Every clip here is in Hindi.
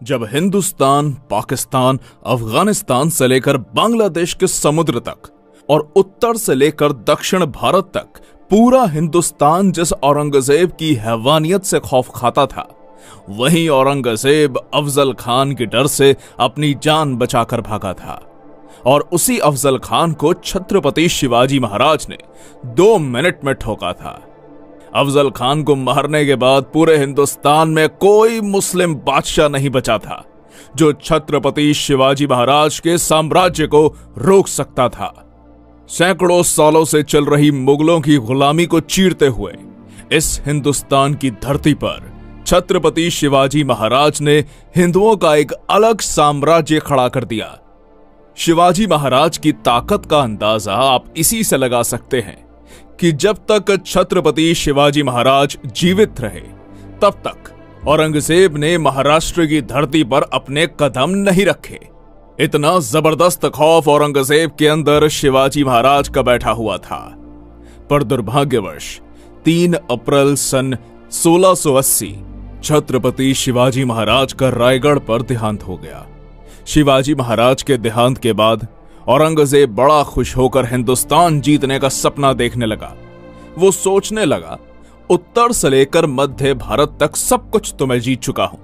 जब हिंदुस्तान, पाकिस्तान, अफगानिस्तान से लेकर बांग्लादेश के समुद्र तक और उत्तर से लेकर दक्षिण भारत तक पूरा हिंदुस्तान जिस औरंगजेब की हैवानियत से खौफ खाता था, वहीं औरंगजेब अफजल खान के डर से अपनी जान बचाकर भागा था। और उसी अफजल खान को छत्रपति शिवाजी महाराज ने 2 मिनट में ठोका था। अफजल खान को मारने के बाद पूरे हिंदुस्तान में कोई मुस्लिम बादशाह नहीं बचा था जो छत्रपति शिवाजी महाराज के साम्राज्य को रोक सकता था। सैकड़ों सालों से चल रही मुगलों की गुलामी को चीरते हुए इस हिंदुस्तान की धरती पर छत्रपति शिवाजी महाराज ने हिंदुओं का एक अलग साम्राज्य खड़ा कर दिया। शिवाजी महाराज की ताकत का अंदाजा आप इसी से लगा सकते हैं कि जब तक छत्रपति शिवाजी महाराज जीवित रहे, तब तक औरंगजेब ने महाराष्ट्र की धरती पर अपने कदम नहीं रखे। इतना जबरदस्त खौफ औरंगजेब के अंदर शिवाजी महाराज का बैठा हुआ था। पर दुर्भाग्यवश 3 अप्रैल सन 1680 छत्रपति शिवाजी महाराज का रायगढ़ पर देहांत हो गया। शिवाजी महाराज के देहांत के बाद औरंगजेब बड़ा खुश होकर हिंदुस्तान जीतने का सपना देखने लगा। वो सोचने लगा, उत्तर से लेकर मध्य भारत तक सब कुछ तो मैं जीत चुका हूं।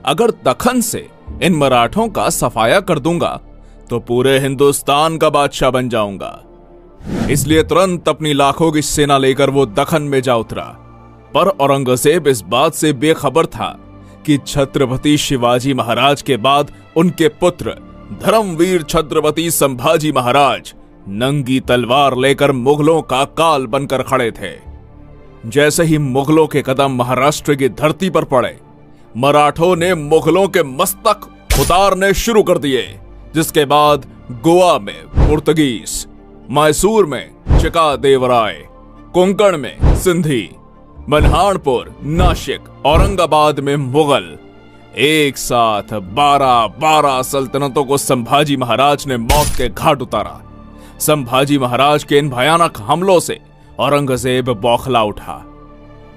अगर दखन से इन मराठों का सफाया कर दूंगा तो पूरे हिंदुस्तान का बादशाह बन जाऊंगा। इसलिए तुरंत अपनी लाखों की सेना लेकर वो दखन में जा उतरा। पर औरंगजेब इस बात से बेखबर था कि छत्रपति शिवाजी महाराज के बाद उनके पुत्र धर्मवीर छत्रपति संभाजी महाराज नंगी तलवार लेकर मुगलों का काल बनकर खड़े थे। जैसे ही मुगलों के कदम महाराष्ट्र की धरती पर पड़े, मराठों ने मुगलों के मस्तक उतारने शुरू कर दिए। जिसके बाद गोवा में पुर्तगीज, मैसूर में चिकादेवराय, कोंकण में सिंधी, मनहारपुर, नासिक, औरंगाबाद में मुगल, एक साथ 12 सल्तनतों को संभाजी महाराज ने मौत के घाट उतारा। संभाजी महाराज के इन भयानक हमलों से औरंगजेब बौखला उठा।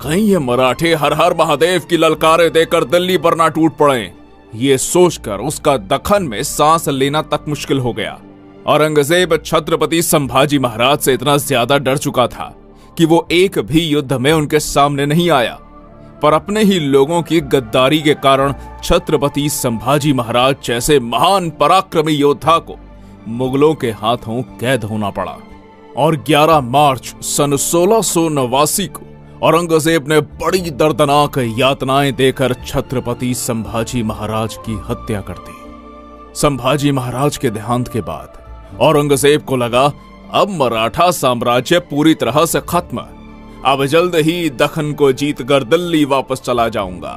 कहीं ये मराठे हर हर महादेव की ललकारें देकर दिल्ली पर ना टूट पड़े, ये सोचकर उसका दखन में सांस लेना तक मुश्किल हो गया। औरंगजेब छत्रपति संभाजी महाराज से इतना ज्यादा डर चुका था कि वो एक भी युद्ध में उनके सामने नहीं आया। पर अपने ही लोगों की गद्दारी के कारण छत्रपति संभाजी महाराज जैसे महान पराक्रमी योद्धा को मुगलों के हाथों कैद होना पड़ा। और 11 मार्च सन 1689 को औरंगजेब ने बड़ी दर्दनाक यातनाएं देकर छत्रपति संभाजी महाराज की हत्या कर दी। संभाजी महाराज के देहांत के बाद औरंगजेब को लगा, अब मराठा साम्राज्य पूरी तरह से खत्म। अब जल्द ही दखन को जीतकर दिल्ली वापस चला जाऊंगा।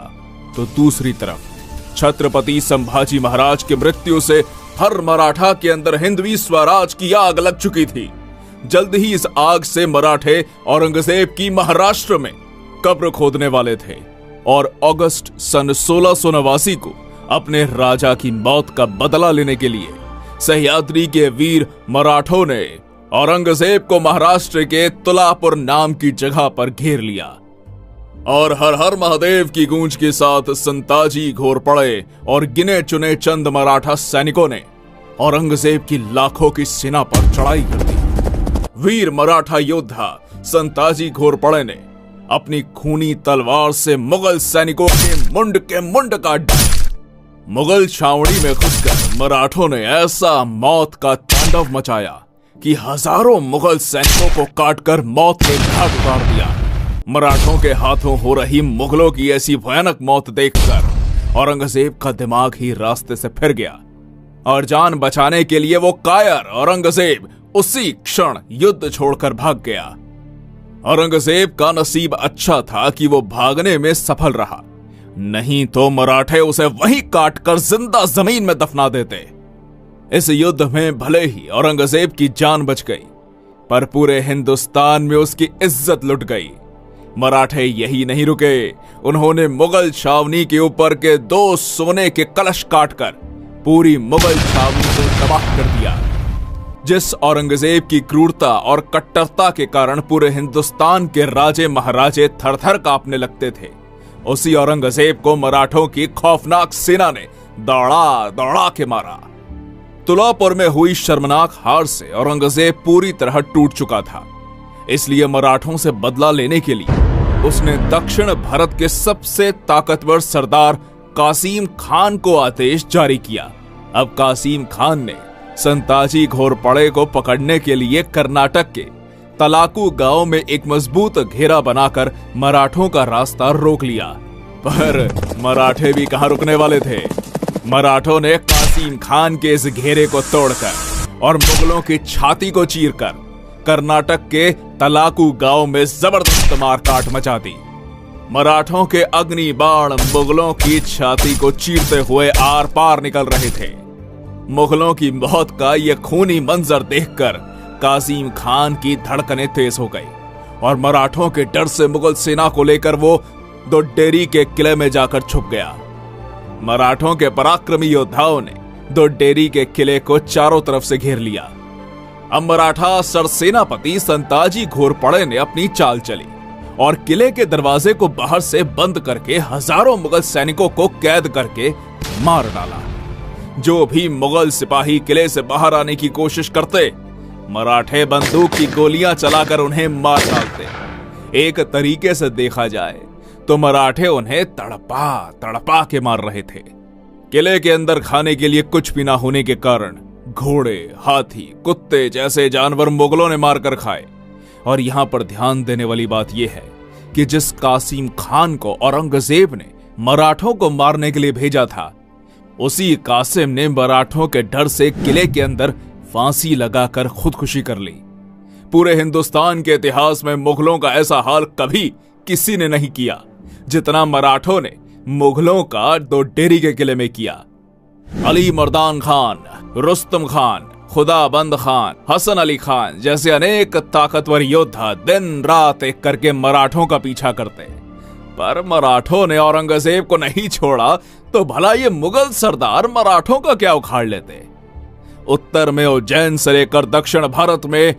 तो दूसरी तरफ छत्रपति संभाजी महाराज की मृत्यु से हर मराठा के अंदर हिंदवी स्वराज की आग लग चुकी थी। जल्द ही इस आग से मराठे औरंगजेब की महाराष्ट्र में कब्र खोदने वाले थे। और अगस्त सन 1689 को अपने राजा की मौत का बदला लेने के लिए सह्याद्री के वीर मराठों ने औरंगजेब को महाराष्ट्र के तुलापुर नाम की जगह पर घेर लिया। और हर हर महादेव की गूंज के साथ संताजी घोर पड़े और गिने चुने चंद मराठा सैनिकों ने औरंगजेब की लाखों की सेना पर चढ़ाई कर दी। वीर मराठा योद्धा संताजी घोर पड़े ने अपनी खूनी तलवार से मुगल सैनिकों के मुंड काट दिए। मुगल छावनी में घुसकर मराठों ने ऐसा मौत का तांडव मचाया कि हजारों मुगल सैनिकों को काटकर मौत के घाट उतार दिया। मराठों के हाथों हो रही मुगलों की ऐसी भयानक मौत देखकर औरंगजेब का दिमाग ही रास्ते से फिर गया और जान बचाने के लिए वो कायर औरंगजेब उसी क्षण युद्ध छोड़कर भाग गया। औरंगजेब का नसीब अच्छा था कि वो भागने में सफल रहा, नहीं तो मराठे उसे वहीं काटकर जिंदा जमीन में दफना देते। इस युद्ध में भले ही औरंगजेब की जान बच गई, पर पूरे हिंदुस्तान में उसकी इज्जत लुट गई। मराठे यही नहीं रुके, उन्होंने मुगल छावनी के ऊपर के 2 सोने के कलश काटकर पूरी मुगल छावनी को तबाह कर दिया। जिस औरंगजेब की क्रूरता और कट्टरता के कारण पूरे हिंदुस्तान के राजे महाराजे थर थर कांपने लगते थे, उसी औरंगजेब को मराठों की खौफनाक सेना ने दौड़ा दौड़ा के मारा। तुलापुर में हुई शर्मनाक हार से औरंगजेब पूरी तरह टूट चुका था। इसलिए मराठों से बदला लेने के लिए उसने दक्षिण भारत के सबसे ताकतवर सरदार कासिम खान को आदेश जारी किया। अब कासिम खान ने संताजी घोरपड़े को पकड़ने के लिए कर्नाटक के तलाकू गांव में एक मजबूत घेरा बनाकर मराठों का रास्ता रोक लिया। पर मराठे भी कहां रुकने वाले थे। मराठों ने कासिम खान के इस घेरे को तोड़कर और मुगलों की छाती को चीरकर कर्नाटक के तलाकू गांव में जबरदस्त मारकाट मचा दी। मराठों के अग्नि बाण मुगलों की छाती को चीरते हुए आर पार निकल रहे थे। मुगलों की मौत का यह खूनी मंजर देखकर कासिम खान की धड़कनें तेज हो गई और मराठों के डर से मुगल सेना को लेकर वो दोड्डेरी के किले में जाकर छुप गया। मराठों के पराक्रमी योद्धाओं ने दोड्डेरी के किले को चारों तरफ से घेर लिया। अब मराठा सरसेनापति संताजी घोरपड़े ने अपनी चाल चली और किले के दरवाजे को बाहर से बंद करके हजारों मुगल सैनिकों को कैद करके मार डाला। जो भी मुगल सिपाही किले से बाहर आने की कोशिश करते, मराठे बंदूक की गोलियां चलाकर उन्हें मार डालते। एक तरीके से देखा जाए तो मराठे उन्हें तड़पा तड़पा के मार रहे थे। किले के अंदर खाने के लिए कुछ भी ना होने के कारण घोड़े, हाथी, कुत्ते जैसे जानवर मुगलों ने मारकर खाए। और यहां पर ध्यान देने वाली बात यह है कि जिस कासिम खान को औरंगजेब ने मराठों को मारने के लिए भेजा था, उसी कासिम ने मराठों के डर से किले के अंदर फांसी लगाकर खुदकुशी कर ली। पूरे हिंदुस्तान के इतिहास में मुगलों का ऐसा हाल कभी किसी ने नहीं किया जितना मराठों ने मुगलों का दोड्डेरी के किले में किया। अली मर्दान खान, रुस्तम खान, खुदाबंद खान, हसन अली खान जैसे अनेक ताकतवर योद्धा दिन रात एक करके मराठों का पीछा करते, पर मराठों ने औरंगजेब को नहीं छोड़ा तो भला ये मुगल सरदार मराठों का क्या उखाड़ लेते। उत्तर में उज्जैन से लेकर दक्षिण भारत में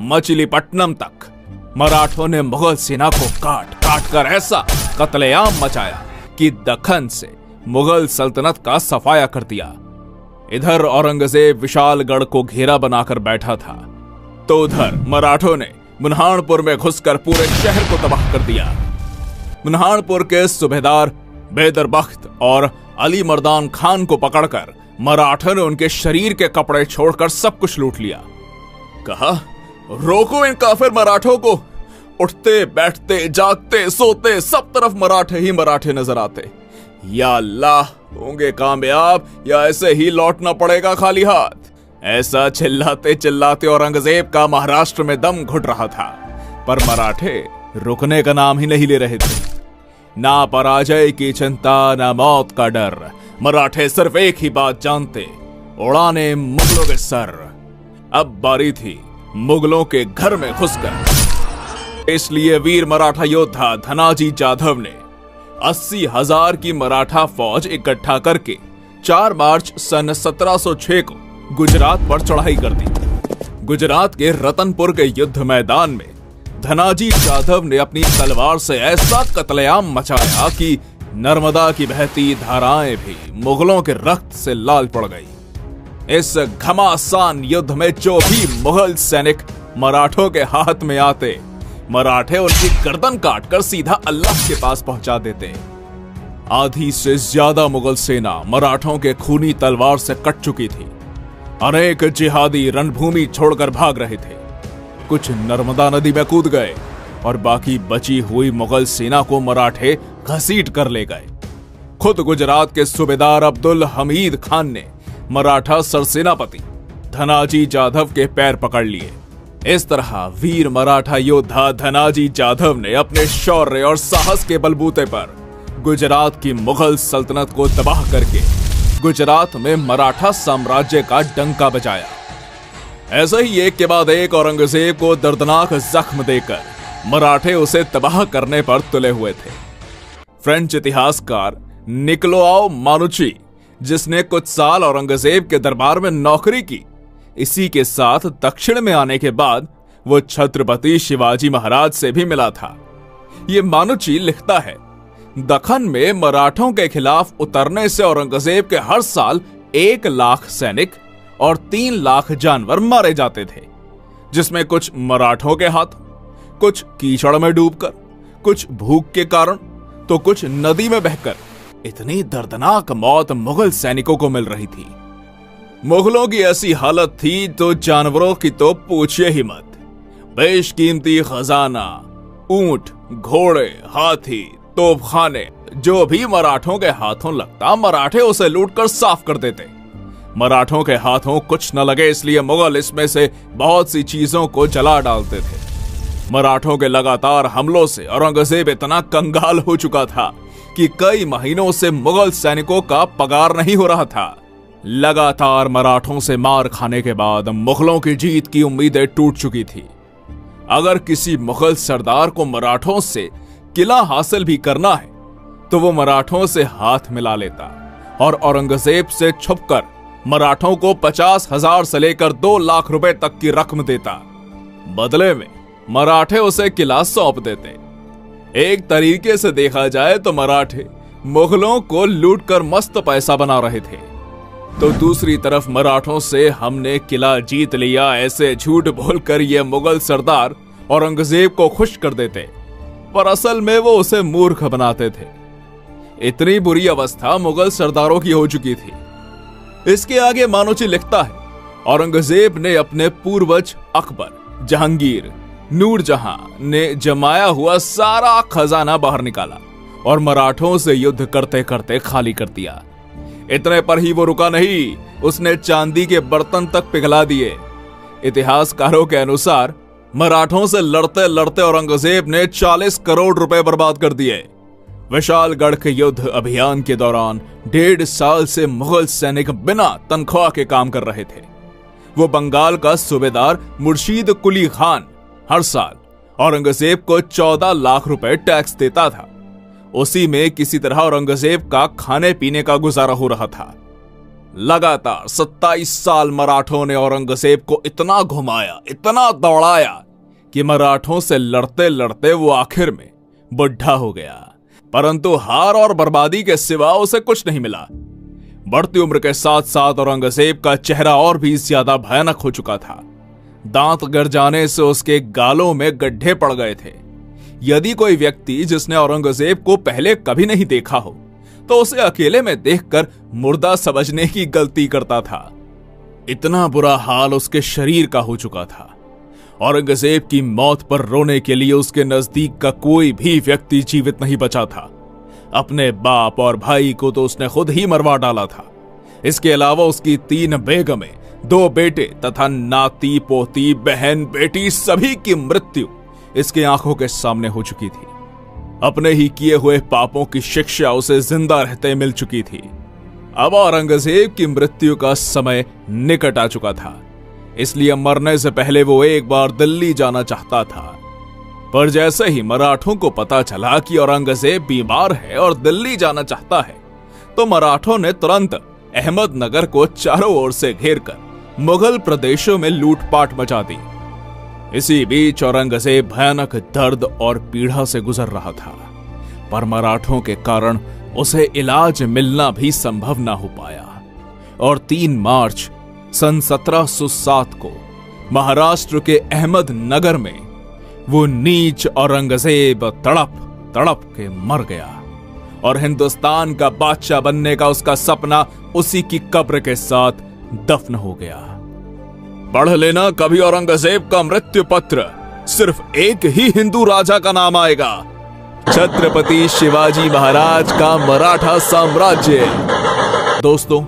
मछलीपट्टनम तक मराठों ने मुगल सेना को काट काट कर ऐसा कत्लेआम मचाया कि दक्खन से मुगल सल्तनत का सफाया कर दिया। इधर औरंगजेब विशालगढ़ को घेरा बनाकर बैठा था, तो उधर मराठों ने बुरहानपुर में घुसकर पूरे शहर को तबाह कर दिया। बुरहानपुर के सूबेदार बैदर बख्त और अली मर्दान खान को पकड़कर मराठों ने उनके शरीर के कपड़े छोड़कर सब कुछ लूट लिया। कहा, रोको इन काफिर मराठों को। उठते बैठते जागते सोते सब तरफ मराठे ही मराठे नजर आते। या अल्लाह, होंगे कामयाब या ऐसे ही लौटना पड़ेगा खाली हाथ। ऐसा चिल्लाते चिल्लाते औरंगजेब का महाराष्ट्र में दम घुट रहा था, पर मराठे रुकने का नाम ही नहीं ले रहे थे। ना पराजय की चिंता, ना मौत का डर। मराठे सिर्फ एक ही बात जानते, उड़ाने मुगलों के सर। अब बारी थी मुगलों के घर में घुसकर। इसलिए वीर मराठा योद्धा धनाजी जाधव ने 80,000 की मराठा फौज इकट्ठा करके 4 मार्च सन 1706 को गुजरात पर चढ़ाई कर दी। गुजरात के रतनपुर के युद्ध मैदान में धनाजी जाधव ने अपनी तलवार से ऐसा कत्लेआम मचाया कि नर्मदा की बहती धाराएं भी मुगलों के रक्त से लाल पड़ गई। इस घमासान युद्ध में जो भी मुगल सैनिक मराठों के हाथ में आते, मराठे उनकी गर्दन काटकर सीधा अल्लाह के पास पहुंचा देते। आधी से ज्यादा मुगल सेना मराठों के खूनी तलवार से कट चुकी थी। अनेक जिहादी रणभूमि छोड़कर भाग रहे थे। कुछ नर्मदा नदी में कूद गए और बाकी बची हुई मुगल सेना को मराठे घसीट कर ले गए। खुद गुजरात के सूबेदार अब्दुल हमीद खान ने मराठा सरसेनापति धनाजी जाधव के पैर पकड़ लिए। इस तरह वीर मराठा योद्धा धनाजी जाधव ने अपने शौर्य और साहस के बलबूते पर गुजरात की मुगल सल्तनत को तबाह करके गुजरात में मराठा साम्राज्य का डंका बजाया। ऐसे ही एक के बाद एक औरंगजेब को दर्दनाक जख्म देकर मराठे उसे तबाह करने पर तुले हुए थे। फ्रेंच इतिहासकार निकोलाउ मानुची, जिसने कुछ साल औरंगजेब के दरबार में नौकरी की, इसी के साथ दक्षिण में आने के बाद वो छत्रपति शिवाजी महाराज से भी मिला था। ये मानुची लिखता है दक्खन में मराठों के खिलाफ उतरने से औरंगजेब के हर साल 1 लाख सैनिक और 3 लाख जानवर मारे जाते थे, जिसमें कुछ मराठों के हाथ, कुछ कीचड़ में डूबकर, कुछ भूख के कारण, तो कुछ नदी में बहकर। इतनी दर्दनाक मौत मुगल सैनिकों को मिल रही थी। मुगलों की ऐसी हालत थी तो जानवरों की तो पूछिए ही मत। बेशकीमती खजाना, ऊंट, घोड़े, हाथी, तोपखाने, जो भी मराठों के हाथों लगता मराठे उसे लूटकर साफ कर देते। मराठों के हाथों कुछ न लगे इसलिए मुगल इसमें से बहुत सी चीजों को जला डालते थे। मराठों के लगातार हमलों से औरंगजेब इतना कंगाल हो चुका था कि कई महीनों से मुगल सैनिकों का पगार नहीं हो रहा था। लगातार मराठों से मार खाने के बाद मुगलों की जीत की उम्मीदें टूट चुकी थी। अगर किसी मुगल सरदार को मराठों से किला हासिल भी करना है तो वो मराठों से हाथ मिला लेता और औरंगजेब से छुपकर मराठों को 50,000 से लेकर 2 लाख रुपए तक की रकम देता। बदले में मराठे उसे किला सौंप देते। एक तरीके से देखा जाए तो मराठे मुगलों को लूटकर मस्त पैसा बना रहे थे, तो दूसरी तरफ मराठों से हमने किला जीत लिया ऐसे झूठ बोलकर ये मुगल सरदार औरंगजेब को खुश कर देते, पर असल में वो उसे मूर्ख बनाते थे। इतनी बुरी अवस्था मुगल सरदारों की हो चुकी थी। इसके आगे मानोची लिखता है, औरंगजेब ने अपने पूर्वज अकबर, जहांगीर, नूरजहां ने जमाया हुआ सारा खजाना बाहर निकाला और मराठों से युद्ध करते करते खाली कर दिया। इतने पर ही वो रुका नहीं, उसने चांदी के बर्तन तक पिघला दिए। इतिहासकारों के अनुसार मराठों से लड़ते लड़ते औरंगजेब ने 40 करोड़ रुपए बर्बाद कर दिए। विशालगढ़ के युद्ध अभियान के दौरान 1.5 साल से मुगल सैनिक बिना तनख्वाह के काम कर रहे थे। वो बंगाल का सूबेदार मुर्शीद कुली खान हर साल औरंगजेब को 14 लाख रुपए टैक्स देता था। उसी में किसी तरह औरंगजेब का खाने पीने का गुजारा हो रहा था। लगातार 27 साल मराठों ने औरंगजेब को इतना घुमाया, इतना दौड़ाया कि मराठों से लड़ते लड़ते वो आखिर में बुढ़ा हो गया, परंतु हार और बर्बादी के सिवा उसे कुछ नहीं मिला। बढ़ती उम्र के साथ साथ औरंगजेब का चेहरा और भी ज्यादा भयानक हो चुका था। दांत गिर जाने से उसके गालों में गड्ढे पड़ गए थे। यदि कोई व्यक्ति जिसने औरंगजेब को पहले कभी नहीं देखा हो तो उसे अकेले में देखकर मुर्दा समझने की गलती करता था। इतना बुरा हाल उसके शरीर का हो चुका था। औरंगजेब की मौत पर रोने के लिए उसके नजदीक का कोई भी व्यक्ति जीवित नहीं बचा था। अपने बाप और भाई को तो उसने खुद ही मरवा डाला था। इसके अलावा उसकी 3 बेगमें, 2 बेटे तथा नाती पोती, बहन बेटी सभी की मृत्यु इसकी आंखों के सामने हो चुकी थी। अपने ही किए हुए पापों की शिक्षा उसे जिंदा रहते मिल चुकी थी। अब औरंगजेब की मृत्यु का समय निकट आ चुका था, इसलिए मरने से पहले वो एक बार दिल्ली जाना चाहता था। पर जैसे ही मराठों को पता चला कि औरंगजेब बीमार है और दिल्ली जाना चाहता है, तो मराठों ने तुरंत अहमदनगर को चारों ओर से घेरकर मुगल प्रदेशों में लूटपाट मचा दी। इसी बीच औरंगजेब भयानक दर्द और पीड़ा से गुजर रहा था, पर मराठों के कारण उसे इलाज मिलना भी संभव ना हो पाया और 3 मार्च सन 1707 को महाराष्ट्र के अहमदनगर में वो नीच औरंगजेब तड़प तड़प के मर गया और हिंदुस्तान का बादशाह बनने का उसका सपना उसी की कब्र के साथ दफन हो गया। पढ़ लेना कभी औरंगजेब का मृत्यु पत्र, सिर्फ एक ही हिंदू राजा का नाम आएगा, छत्रपति शिवाजी महाराज का मराठा साम्राज्य। दोस्तों,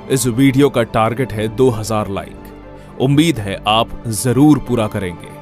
इस वीडियो का टारगेट है 2000 लाइक। उम्मीद है आप जरूर पूरा करेंगे।